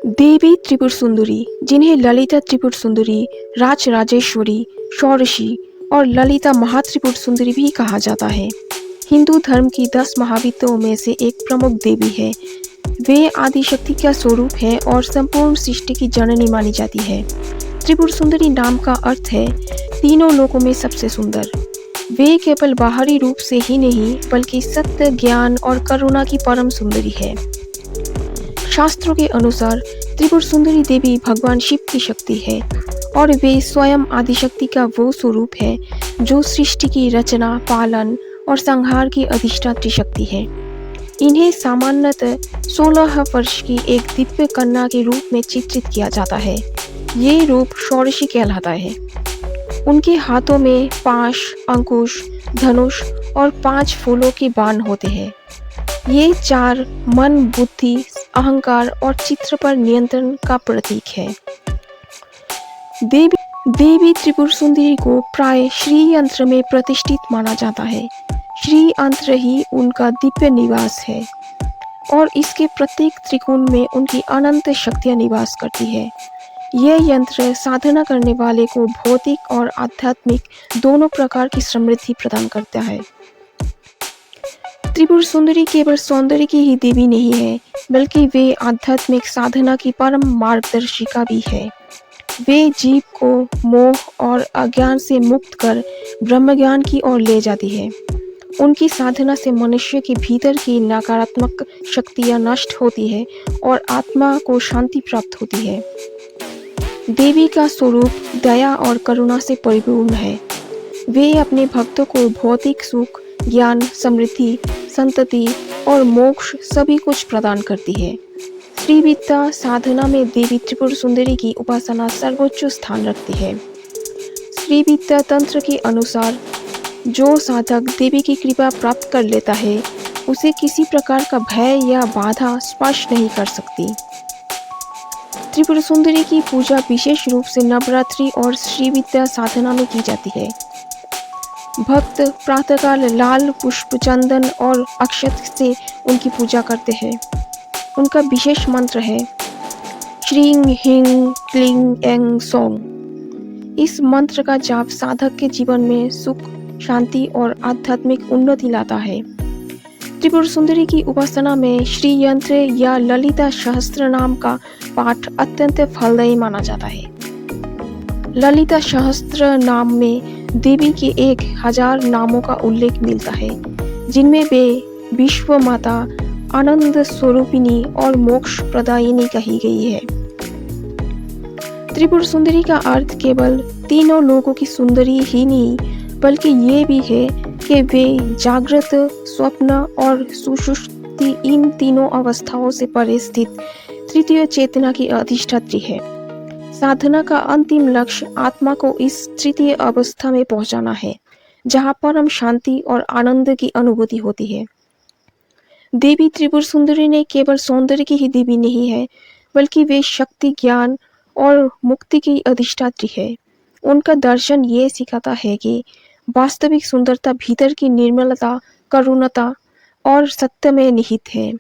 देवी त्रिपुर सुंदरी, जिन्हें ललिता त्रिपुर सुंदरी, राजराजेश्वरी, षोडशी और ललिता महात्रिपुर सुंदरी भी कहा जाता है, हिंदू धर्म की 10 महाविद्याओं में से एक प्रमुख देवी है। वे आदिशक्ति का स्वरूप है और संपूर्ण सृष्टि की जननी मानी जाती है। त्रिपुर सुंदरी नाम का अर्थ है तीनों लोकों में सबसे सुंदर। वे केवल बाहरी रूप से ही नहीं बल्कि सत्य, ज्ञान और करुणा की परम सुंदरी है। शास्त्रों के अनुसार त्रिपुर सुंदरी देवी भगवान शिव की शक्ति है और वे स्वयं आदिशक्ति का वो स्वरूप है जो सृष्टि की रचना, पालन और संहार की अधिष्ठात्री शक्ति है। इन्हें सामान्यतः 16 वर्ष की एक दिव्य कन्या के रूप में चित्रित किया जाता है। ये रूप षोडशी कहलाता है। उनके हाथों में पाश, अंकुश, धनुष और 5 फूलों के बाण होते हैं। ये 4 मन, बुद्धि, अहंकार और चित्र पर नियंत्रण का प्रतीक है। देवी त्रिपुर सुंदरी को प्राय श्री यंत्र में प्रतिष्ठित माना जाता है। श्री यंत्र ही उनका दिव्य निवास है और इसके प्रत्येक त्रिकोण में उनकी अनंत शक्तियां निवास करती है। यह यंत्र साधना करने वाले को भौतिक और आध्यात्मिक दोनों प्रकार की समृद्धि प्रदान करता है। त्रिपुर सुंदरी केवल सौंदर्य की ही देवी नहीं है, बल्कि वे आध्यात्मिक साधना की परम मार्गदर्शिका भी है। वे जीव को मोह और अज्ञान से मुक्त कर ब्रह्म ज्ञान की ओर ले जाती है। उनकी साधना से मनुष्य के भीतर की नकारात्मक शक्तियां नष्ट होती है और आत्मा को शांति प्राप्त होती है। देवी का स्वरूप दया और करुणा से परिपूर्ण है। वे अपने भक्तों को भौतिक सुख, ज्ञान, समृद्धि, संतति और मोक्ष सभी कुछ प्रदान करती है। श्री विद्या साधना में देवी त्रिपुर सुंदरी की उपासना सर्वोच्च स्थान रखती है। श्री विद्या तंत्र के अनुसार जो साधक देवी की कृपा प्राप्त कर लेता है, उसे किसी प्रकार का भय या बाधा स्पर्श नहीं कर सकती। त्रिपुर सुंदरी की पूजा विशेष रूप से नवरात्रि और श्री विद्या साधना में की जाती है। भक्त प्रातःकाल लाल पुष्प, चंदन और अक्षत से उनकी पूजा करते हैं। उनका विशेष मंत्र है श्रीं ह्रीं क्लीं ऐं सौं। इस मंत्र का जाप साधक के जीवन में सुख, शांति और आध्यात्मिक उन्नति लाता है। त्रिपुर सुंदरी की उपासना में श्री यंत्र या ललिता सहस्त्र नाम का पाठ अत्यंत फलदायी माना जाता है। ललिता सहस्त्र नाम में देवी के 1000 नामों का उल्लेख मिलता है, जिनमें वे विश्व माता, आनंद स्वरूपिणी और मोक्ष प्रदायिनी कही गई है। त्रिपुर सुंदरी का अर्थ केवल तीनों लोगों की सुंदरी ही नहीं, बल्कि ये भी है कि वे जागृत, स्वप्न और सुषुप्ति इन तीनों अवस्थाओं से परे स्थित तृतीय चेतना की अधिष्ठात्री है। साधना का अंतिम लक्ष्य आत्मा को इस तृतीय अवस्था में पहुंचाना है, जहां परम शांति और आनंद की अनुभूति होती है। देवी त्रिपुर सुंदरी ने केवल सौंदर्य की ही देवी नहीं है, बल्कि वे शक्ति, ज्ञान और मुक्ति की अधिष्ठात्री है। उनका दर्शन ये सिखाता है कि वास्तविक सुंदरता भीतर की निर्मलता, करुणता और सत्य में निहित है।